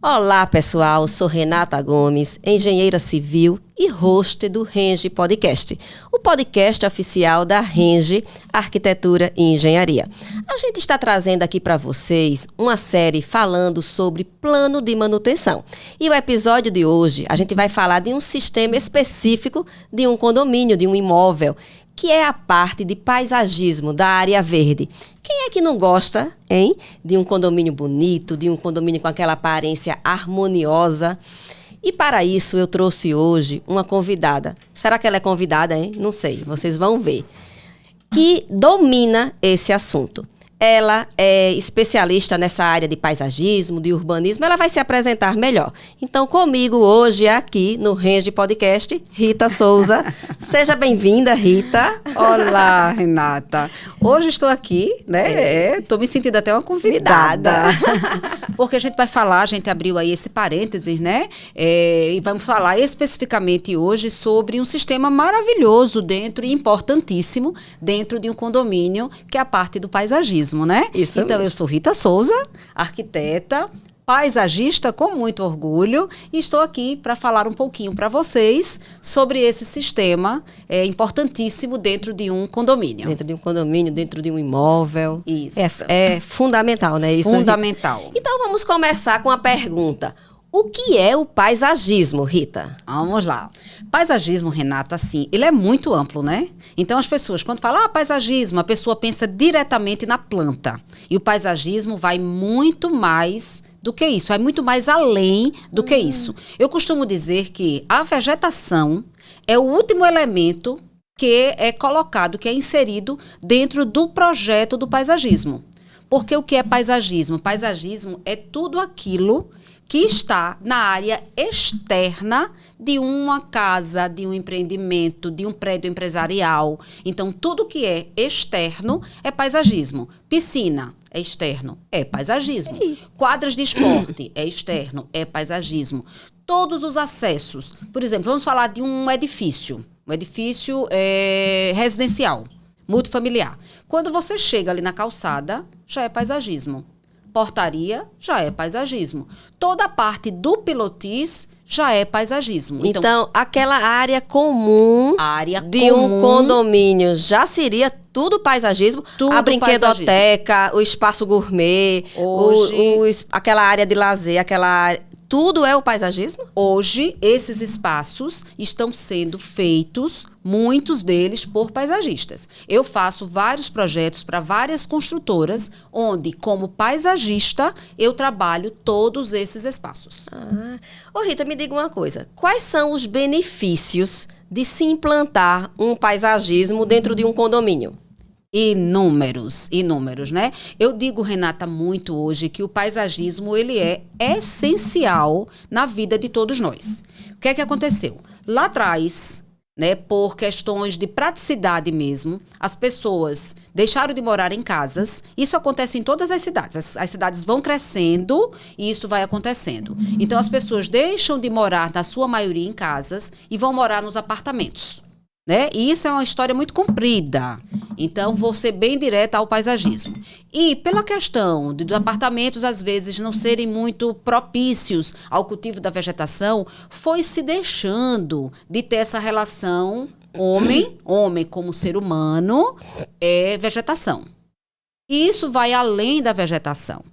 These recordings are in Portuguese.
Olá, pessoal. Sou Renata Gomes, engenheira civil e host do Renge Podcast, o podcast oficial da Renge Arquitetura e Engenharia. A gente está trazendo aqui para vocês uma série falando sobre plano de manutenção. E o episódio de hoje, a gente vai falar de um sistema específico de um condomínio, de um imóvel, que é a parte de paisagismo da área verde. Quem é que não gosta, hein, de um condomínio bonito, de um condomínio com aquela aparência harmoniosa? E para isso eu trouxe hoje uma convidada. Será que ela é convidada, hein? Não sei, vocês vão ver. Que domina esse assunto. Ela é especialista nessa área de paisagismo, de urbanismo. Ela vai se apresentar melhor. Então, comigo hoje aqui no Renge Podcast, Rita Souza. Seja bem-vinda, Rita. Olá, Renata. Hoje estou aqui, né? Estou me sentindo até uma convidada. Porque a gente vai falar, a gente abriu aí esse parênteses, né? E vamos falar especificamente hoje sobre um sistema maravilhoso dentro e importantíssimo dentro de um condomínio, que é a parte do paisagismo. Né? Isso então, mesmo. Eu sou Rita Souza, arquiteta, paisagista com muito orgulho, e estou aqui para falar um pouquinho para vocês sobre esse sistema importantíssimo dentro de um condomínio. Dentro de um condomínio, dentro de um imóvel. Isso. É fundamental, né? Isso, fundamental. Rita? Então, vamos começar com a pergunta. O que é o paisagismo, Rita? Vamos lá. Paisagismo, Renata, assim, ele é muito amplo, né? Então, as pessoas, quando falam paisagismo, a pessoa pensa diretamente na planta. E o paisagismo vai muito mais do que isso, vai muito mais além do que isso. Eu costumo dizer que a vegetação é o último elemento que é colocado, que é inserido dentro do projeto do paisagismo. Porque o que é paisagismo? Paisagismo é tudo aquilo que está na área externa de uma casa, de um empreendimento, de um prédio empresarial. Então, tudo que é externo é paisagismo. Piscina é externo, é paisagismo. Quadras de esporte é externo, é paisagismo. Todos os acessos. Por exemplo, vamos falar de um edifício residencial, multifamiliar. Quando você chega ali na calçada, já é paisagismo. Portaria já é paisagismo. Toda a parte do pilotis já é paisagismo. Então aquela área comum um condomínio já seria tudo paisagismo? Tudo a brinquedoteca, o espaço gourmet, aquela área de lazer, aquela área... Tudo é o paisagismo? Hoje, esses espaços estão sendo feitos, muitos deles, por paisagistas. Eu faço vários projetos para várias construtoras, onde, como paisagista, eu trabalho todos esses espaços. Ô Rita, me diga uma coisa. Quais são os benefícios de se implantar um paisagismo dentro de um condomínio? Inúmeros, né? Eu digo, Renata, muito hoje que o paisagismo, ele é essencial na vida de todos nós. O que é que aconteceu? Lá atrás, né, por questões de praticidade mesmo, as pessoas deixaram de morar em casas. Isso acontece em todas as cidades. As cidades vão crescendo e isso vai acontecendo. Então, as pessoas deixam de morar, na sua maioria, em casas e vão morar nos apartamentos. Né? E isso é uma história muito comprida. Então, vou ser bem direta ao paisagismo. E pela questão dos apartamentos, às vezes, não serem muito propícios ao cultivo da vegetação, foi se deixando de ter essa relação homem como ser humano, vegetação. E isso vai além da vegetação.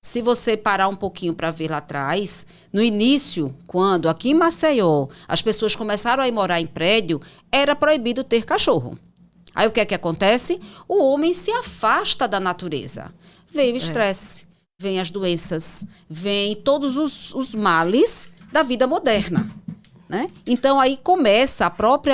Se você parar um pouquinho para ver lá atrás, no início, quando aqui em Maceió as pessoas começaram a ir morar em prédio, era proibido ter cachorro. Aí o que é que acontece? O homem se afasta da natureza. Vem o estresse, vem as doenças, vem todos os males da vida moderna. Né? Então aí começa,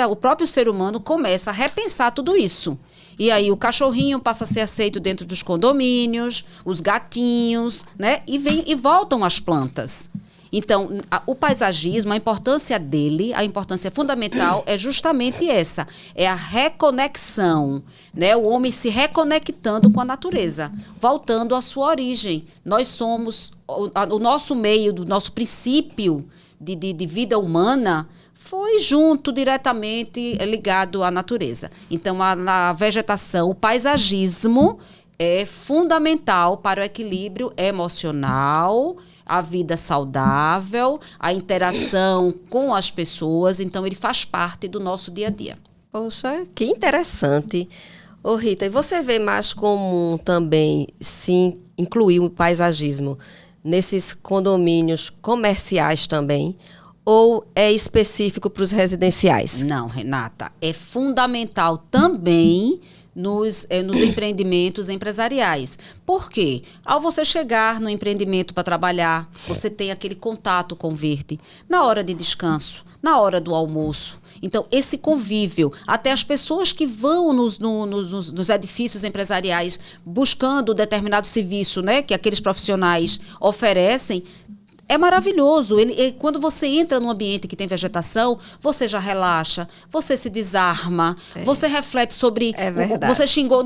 o próprio ser humano começa a repensar tudo isso. E aí o cachorrinho passa a ser aceito dentro dos condomínios, os gatinhos, né? E voltam as plantas. Então, o paisagismo, a importância dele, a importância fundamental é justamente essa, é a reconexão, né? O homem se reconectando com a natureza, voltando à sua origem. Nós somos, o nosso meio, do nosso princípio de vida humana foi junto, diretamente ligado à natureza. Então, a vegetação, o paisagismo é fundamental para o equilíbrio emocional, a vida saudável, a interação com as pessoas. Então, ele faz parte do nosso dia a dia. Poxa, que interessante. Ô Rita, e você vê mais comum também se incluir o paisagismo nesses condomínios comerciais também? Ou é específico para os residenciais? Não, Renata, é fundamental também nos empreendimentos empresariais. Por quê? Ao você chegar no empreendimento para trabalhar, você tem aquele contato com o verde, na hora de descanso, na hora do almoço. Então, esse convívio, até as pessoas que vão nos edifícios empresariais buscando determinado serviço, né, que aqueles profissionais oferecem, é maravilhoso. Quando você entra num ambiente que tem vegetação, você já relaxa, você se desarma, você reflete sobre... É verdade. Você xingou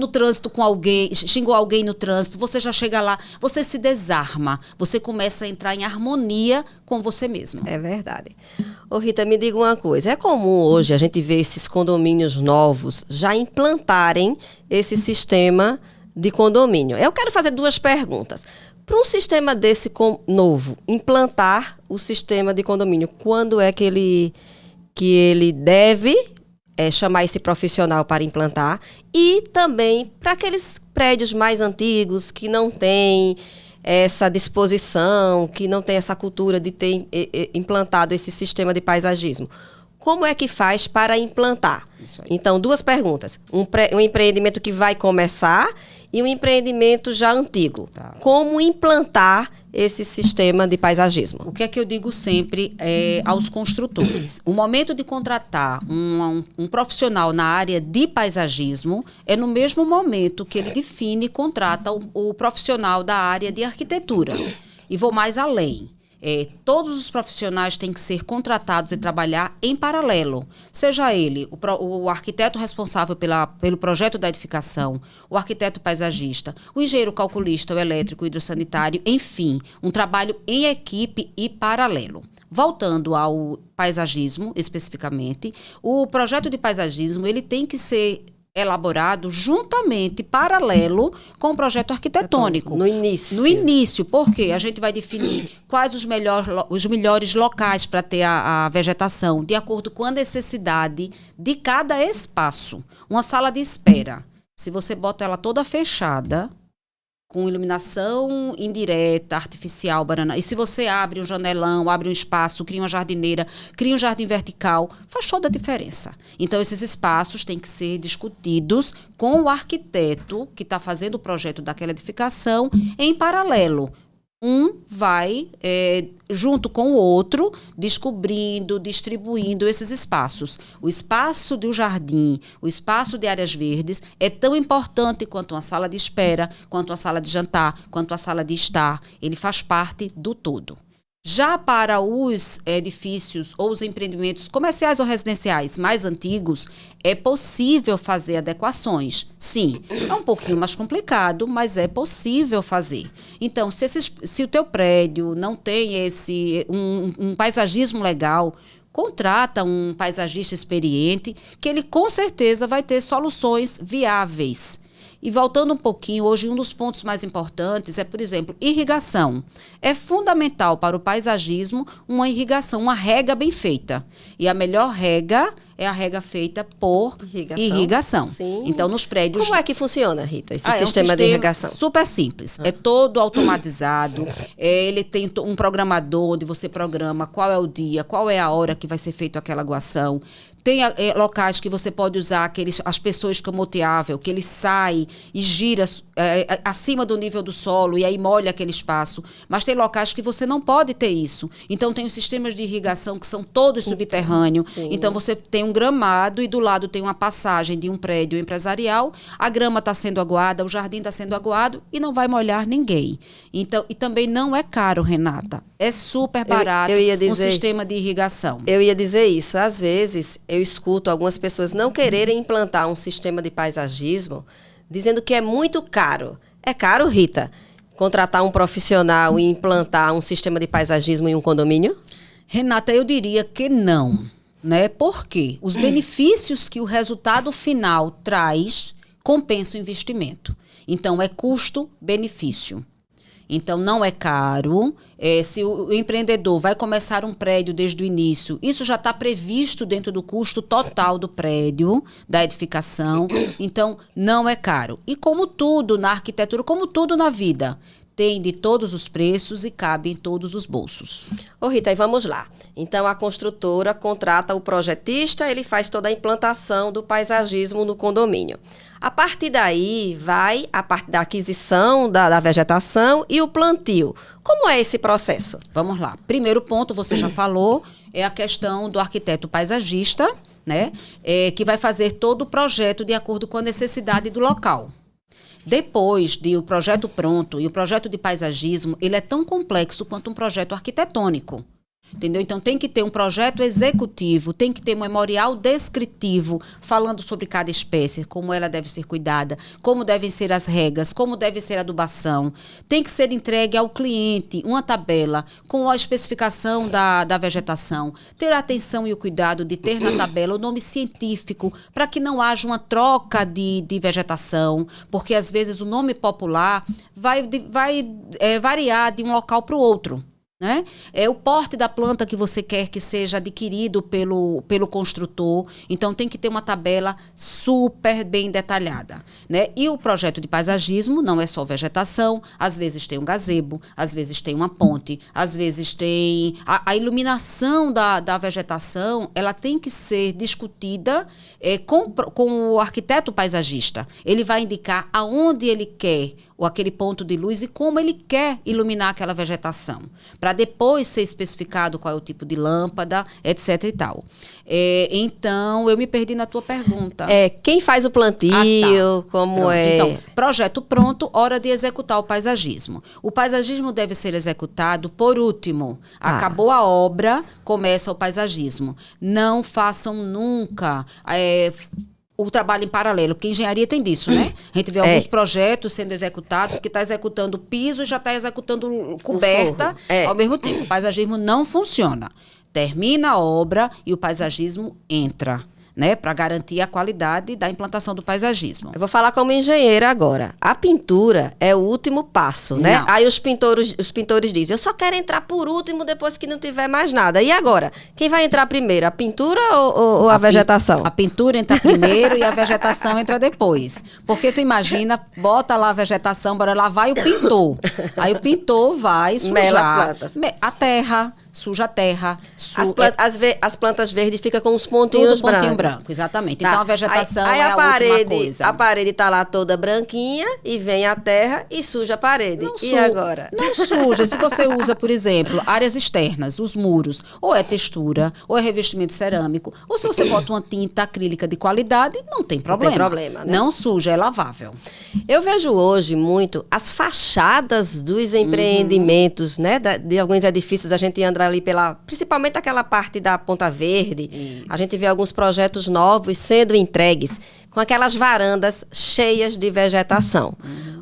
alguém no trânsito, você já chega lá, você se desarma, você começa a entrar em harmonia com você mesmo. É verdade. Ô Rita, me diga uma coisa, é comum hoje a gente ver esses condomínios novos já implantarem esse sistema de condomínio? Eu quero fazer duas perguntas. Para um sistema desse novo, implantar o sistema de condomínio, quando é que ele deve chamar esse profissional para implantar? E também para aqueles prédios mais antigos que não têm essa disposição, que não têm essa cultura de ter implantado esse sistema de paisagismo. Como é que faz para implantar? Isso aí. Então, duas perguntas. Um empreendimento que vai começar e um empreendimento já antigo. Tá. Como implantar esse sistema de paisagismo? O que é que eu digo sempre aos construtores? O momento de contratar um profissional na área de paisagismo é no mesmo momento que ele define e contrata o profissional da área de arquitetura. E vou mais além. Todos os profissionais têm que ser contratados e trabalhar em paralelo. Seja ele o arquiteto responsável pelo projeto da edificação, o arquiteto paisagista, o engenheiro calculista, o elétrico, o hidrossanitário, enfim, um trabalho em equipe e paralelo. Voltando ao paisagismo, especificamente, o projeto de paisagismo ele tem que ser elaborado juntamente, paralelo com o projeto arquitetônico. No início. No início, porque a gente vai definir quais os melhores locais para ter a vegetação, de acordo com a necessidade de cada espaço. Uma sala de espera, se você bota ela toda fechada, com iluminação indireta, artificial, banana. E se você abre um janelão, abre um espaço, cria uma jardineira, cria um jardim vertical, faz toda a diferença. Então, esses espaços têm que ser discutidos com o arquiteto que está fazendo o projeto daquela edificação em paralelo. Um vai, junto com o outro, descobrindo, distribuindo esses espaços. O espaço do jardim, o espaço de áreas verdes é tão importante quanto uma sala de espera, quanto uma sala de jantar, quanto a sala de estar. Ele faz parte do todo. Já para os edifícios ou os empreendimentos comerciais ou residenciais mais antigos, é possível fazer adequações. Sim, é um pouquinho mais complicado, mas é possível fazer. Então, se o teu prédio não tem um paisagismo legal, contrata um paisagista experiente, que ele com certeza vai ter soluções viáveis. E voltando um pouquinho, hoje um dos pontos mais importantes é, por exemplo, irrigação. É fundamental para o paisagismo uma irrigação, uma rega bem feita. E a melhor rega é a rega feita por irrigação. Sim. Então, nos prédios... Como é que funciona, Rita, esse sistema de irrigação? Super simples. É todo automatizado. Ele tem um programador onde você programa qual é o dia, qual é a hora que vai ser feita aquela aguação. Tem locais que você pode usar as pessoas escamoteável, que ele sai e gira acima do nível do solo e aí molha aquele espaço. Mas tem locais que você não pode ter isso. Então, tem os sistemas de irrigação que são todos subterrâneos. Sim. Então, você tem um gramado e do lado tem uma passagem de um prédio empresarial. A grama está sendo aguada, o jardim está sendo aguado e não vai molhar ninguém. Então, e também não é caro, Renata. É super barato um sistema de irrigação. Eu ia dizer isso. Às vezes, eu escuto algumas pessoas não quererem implantar um sistema de paisagismo, dizendo que é muito caro. É caro, Rita, contratar um profissional e implantar um sistema de paisagismo em um condomínio? Renata, eu diria que não, né? Por quê? Os benefícios que o resultado final traz compensam o investimento. Então, é custo-benefício. Então, não é caro. Se o empreendedor vai começar um prédio desde o início, isso já está previsto dentro do custo total do prédio, da edificação. Então, não é caro. E como tudo na arquitetura, como tudo na vida, tem de todos os preços e cabe em todos os bolsos. Ô Rita, e vamos lá. Então, a construtora contrata o projetista, ele faz toda a implantação do paisagismo no condomínio. A partir daí, vai a parte da aquisição da vegetação e o plantio. Como é esse processo? Vamos lá. Primeiro ponto, você já falou, é a questão do arquiteto paisagista, né? Que vai fazer todo o projeto de acordo com a necessidade do local. Depois de o projeto pronto, e o projeto de paisagismo, ele é tão complexo quanto um projeto arquitetônico. Entendeu? Então, tem que ter um projeto executivo, tem que ter um memorial descritivo, falando sobre cada espécie, como ela deve ser cuidada, como devem ser as regas, como deve ser a adubação. Tem que ser entregue ao cliente uma tabela com a especificação da vegetação. Ter a atenção e o cuidado de ter na tabela o nome científico, para que não haja uma troca de vegetação, porque às vezes o nome popular vai variar de um local para o outro. Né? É o porte da planta que você quer que seja adquirido pelo construtor. Então, tem que ter uma tabela super bem detalhada. Né? E o projeto de paisagismo não é só vegetação. Às vezes tem um gazebo, às vezes tem uma ponte, às vezes tem... A iluminação da vegetação, ela tem que ser discutida com o arquiteto paisagista. Ele vai indicar aonde ele quer ou aquele ponto de luz e como ele quer iluminar aquela vegetação, para depois ser especificado qual é o tipo de lâmpada, etc. e tal. Então, eu me perdi na tua pergunta. Quem faz o plantio, como Pronto. é... Então, projeto pronto, hora de executar o paisagismo. O paisagismo deve ser executado por último. Acabou a obra, começa o paisagismo. Não façam nunca... o trabalho em paralelo, porque engenharia tem disso, né? A gente vê alguns projetos sendo executados, que está executando piso e já está executando coberta ao mesmo tempo. O paisagismo não funciona. Termina a obra e o paisagismo entra, né? Para garantir a qualidade da implantação do paisagismo. Eu vou falar como engenheira agora. A pintura é o último passo, né? Não. Aí os pintores dizem, eu só quero entrar por último depois que não tiver mais nada. E agora? Quem vai entrar primeiro, a pintura ou a vegetação? A pintura entra primeiro e a vegetação entra depois. Porque tu imagina, bota lá a vegetação, bora lá vai o pintor. Aí o pintor vai sujar a terra, suja a terra. As plantas verdes ficam com os pontinhos brancos. Branco, exatamente. Tá. Então a vegetação aí é a última coisa. A parede está lá toda branquinha e vem a terra e suja a parede. Agora? Não suja. Se você usa, por exemplo, áreas externas, os muros, ou é textura, ou é revestimento cerâmico, ou se você bota uma tinta acrílica de qualidade, não tem problema. Não tem problema, né? Não suja, é lavável. Eu vejo hoje muito as fachadas dos empreendimentos, né? De alguns edifícios, a gente anda ali principalmente aquela parte da Ponta Verde. Isso. A gente vê alguns projetos novos sendo entregues com aquelas varandas cheias de vegetação.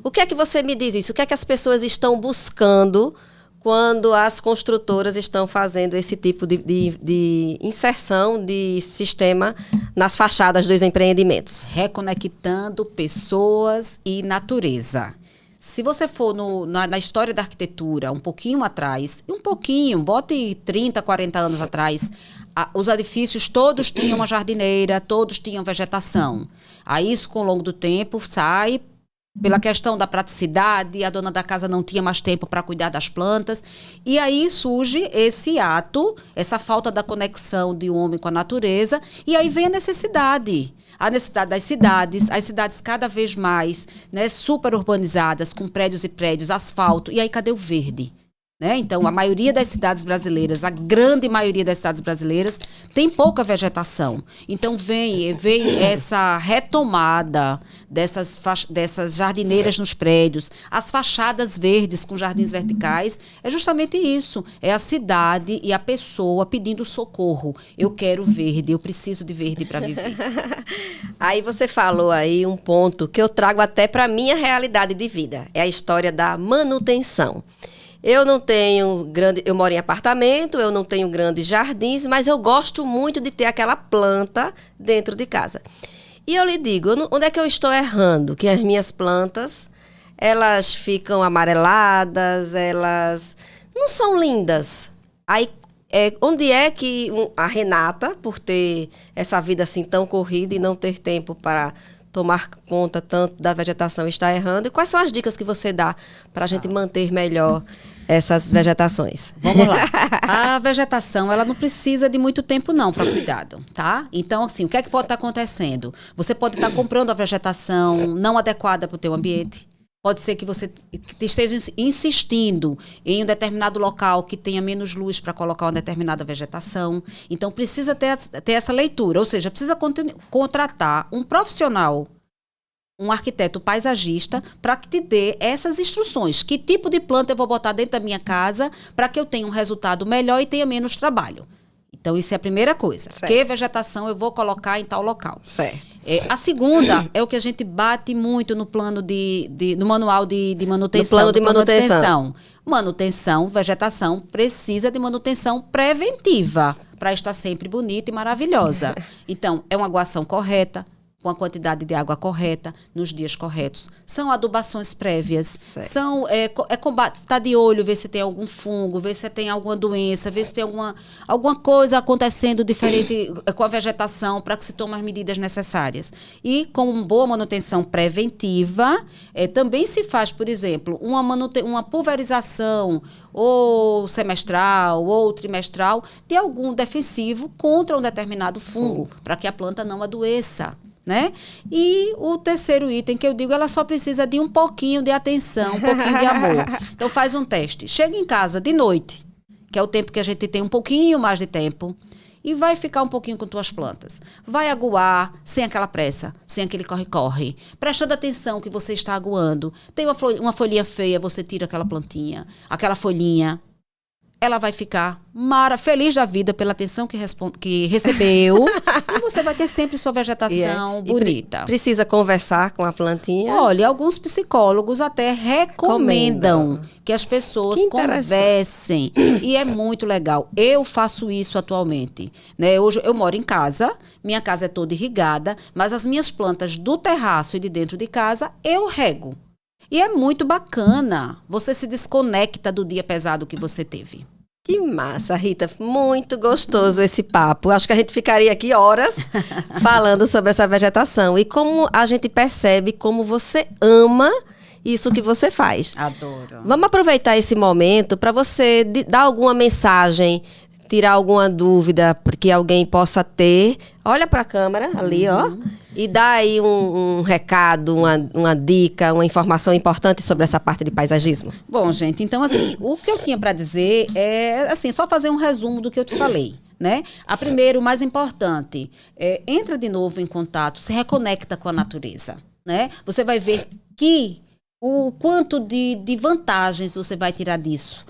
O que é que você me diz isso? O que é que as pessoas estão buscando quando as construtoras estão fazendo esse tipo de inserção de sistema nas fachadas dos empreendimentos? Reconectando pessoas e natureza. Se você for na história da arquitetura, um pouquinho atrás, bote 30, 40 anos atrás, os edifícios todos tinham uma jardineira, todos tinham vegetação. Aí isso, com o longo do tempo, sai pela questão da praticidade, a dona da casa não tinha mais tempo para cuidar das plantas. E aí surge esse ato, essa falta da conexão de um homem com a natureza, e aí vem a necessidade das cidades, as cidades cada vez mais, né, super urbanizadas, com prédios e prédios, asfalto, e aí cadê o verde? Né? Então, a maioria das cidades brasileiras, a grande maioria das cidades brasileiras, tem pouca vegetação. Então, vem essa retomada dessas jardineiras nos prédios, as fachadas verdes com jardins verticais, é justamente isso. É a cidade e a pessoa pedindo socorro. Eu quero verde, eu preciso de verde para viver. Aí você falou aí um ponto que eu trago até para a minha realidade de vida. É a história da manutenção. Eu moro em apartamento, eu não tenho grandes jardins, mas eu gosto muito de ter aquela planta dentro de casa. E eu lhe digo, onde é que eu estou errando? Que as minhas plantas elas ficam amareladas, elas não são lindas. Aí, onde é que a Renata, por ter essa vida assim tão corrida e não ter tempo para tomar conta tanto da vegetação, está errando? E quais são as dicas que você dá para a gente manter melhor essas vegetações? Vamos lá. A vegetação, ela não precisa de muito tempo não para cuidado, tá? Então, assim, o que é que pode estar acontecendo? Você pode estar comprando a vegetação não adequada para o teu ambiente. Pode ser que você esteja insistindo em um determinado local que tenha menos luz para colocar uma determinada vegetação. Então, precisa ter essa leitura. Ou seja, precisa contratar um profissional, um arquiteto paisagista, para que te dê essas instruções. Que tipo de planta eu vou botar dentro da minha casa para que eu tenha um resultado melhor e tenha menos trabalho. Então, isso é a primeira coisa. Certo. Que vegetação eu vou colocar em tal local. Certo. A segunda é o que a gente bate muito no plano no manual de manutenção. No plano de manutenção. Manutenção, vegetação, precisa de manutenção preventiva para estar sempre bonita e maravilhosa. Então, é uma aguação correta, com a quantidade de água correta, nos dias corretos. São adubações prévias. Certo. São combate, tá de olho, ver se tem algum fungo, ver se tem alguma doença, ver se tem alguma coisa acontecendo diferente com a vegetação para que se tome as medidas necessárias. E com boa manutenção preventiva, também se faz, por exemplo, uma pulverização ou semestral ou trimestral de algum defensivo contra um determinado fungo, para que a planta não adoeça. Né? E o terceiro item que eu digo, ela só precisa de um pouquinho de atenção, um pouquinho de amor. Então faz um teste. Chega em casa de noite, que é o tempo que a gente tem um pouquinho mais de tempo, e vai ficar um pouquinho com tuas plantas. Vai aguar sem aquela pressa, sem aquele corre-corre. Prestando atenção que você está aguando. Tem uma folhinha feia, você tira aquela plantinha, aquela folhinha. Ela vai ficar feliz da vida pela atenção que recebeu e você vai ter sempre sua vegetação bonita. Precisa conversar com a plantinha? Olha, alguns psicólogos até recomendam que as pessoas conversem e é muito legal. Eu faço isso atualmente, né? Hoje eu moro em casa, minha casa é toda irrigada, mas as minhas plantas do terraço e de dentro de casa eu rego. E é muito bacana, você se desconecta do dia pesado que você teve. Que massa, Rita. Muito gostoso esse papo. Acho que a gente ficaria aqui horas falando sobre essa vegetação. E como a gente percebe como você ama isso que você faz. Adoro. Vamos aproveitar esse momento para você dar alguma mensagem, tirar alguma dúvida que alguém possa ter. Olha para a câmera ali, ó. E dá aí um recado, uma dica, uma informação importante sobre essa parte de paisagismo. Bom, gente, então assim, o que eu tinha para dizer é, assim, só fazer um resumo do que eu te falei, né? A primeiro, o mais importante, entra de novo em contato, se reconecta com a natureza, né? Você vai ver que o quanto de vantagens você vai tirar disso.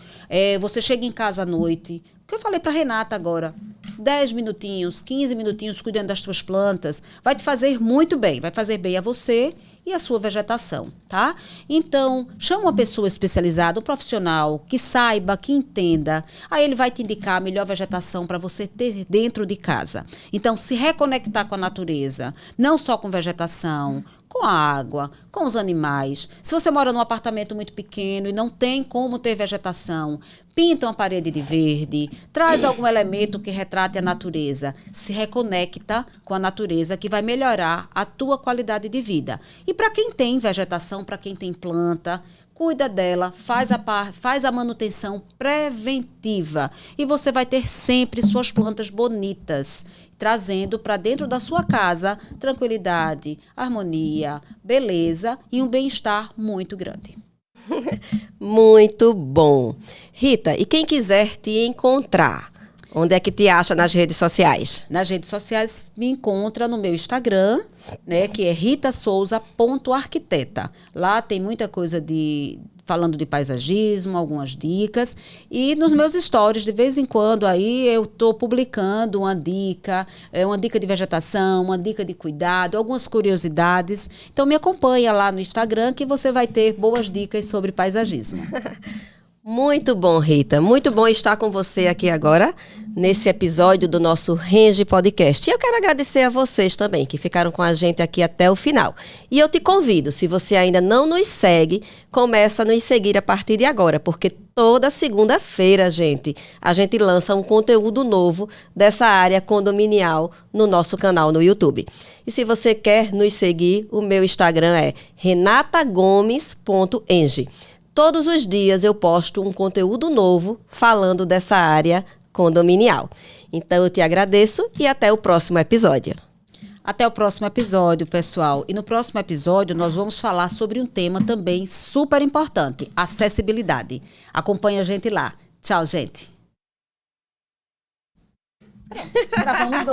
Você chega em casa à noite, o que eu falei para Renata agora, 10 minutinhos, 15 minutinhos cuidando das suas plantas, vai te fazer muito bem, vai fazer bem a você e a sua vegetação, tá? Então, chama uma pessoa especializada, um profissional que saiba, que entenda, aí ele vai te indicar a melhor vegetação para você ter dentro de casa. Então, se reconectar com a natureza, não só com vegetação, com a água, com os animais. Se você mora num apartamento muito pequeno e não tem como ter vegetação, pinta uma parede de verde, traz algum elemento que retrate a natureza, se reconecta com a natureza que vai melhorar a tua qualidade de vida. E para quem tem vegetação, para quem tem planta, cuida dela, faz a manutenção preventiva e você vai ter sempre suas plantas bonitas, trazendo para dentro da sua casa tranquilidade, harmonia, beleza e um bem-estar muito grande. Muito bom. Rita, e quem quiser te encontrar, onde é que te acha nas redes sociais? Nas redes sociais me encontra no meu Instagram, né, que é ritasouza.arquiteta. Lá tem muita coisa falando de paisagismo, algumas dicas. E nos meus stories, de vez em quando, aí eu estou publicando uma dica de vegetação, uma dica de cuidado, algumas curiosidades. Então me acompanha lá no Instagram que você vai ter boas dicas sobre paisagismo. Muito bom, Rita. Muito bom estar com você aqui agora nesse episódio do nosso Renge Podcast. E eu quero agradecer a vocês também, que ficaram com a gente aqui até o final. E eu te convido, se você ainda não nos segue, começa a nos seguir a partir de agora, porque toda segunda-feira, a gente lança um conteúdo novo dessa área condominial no nosso canal no YouTube. E se você quer nos seguir, o meu Instagram é renatagomes.enge. Todos os dias eu posto um conteúdo novo falando dessa área condominial. Então eu te agradeço e até o próximo episódio. Até o próximo episódio, pessoal. E no próximo episódio nós vamos falar sobre um tema também super importante, acessibilidade. Acompanhe a gente lá. Tchau, gente. Gravamos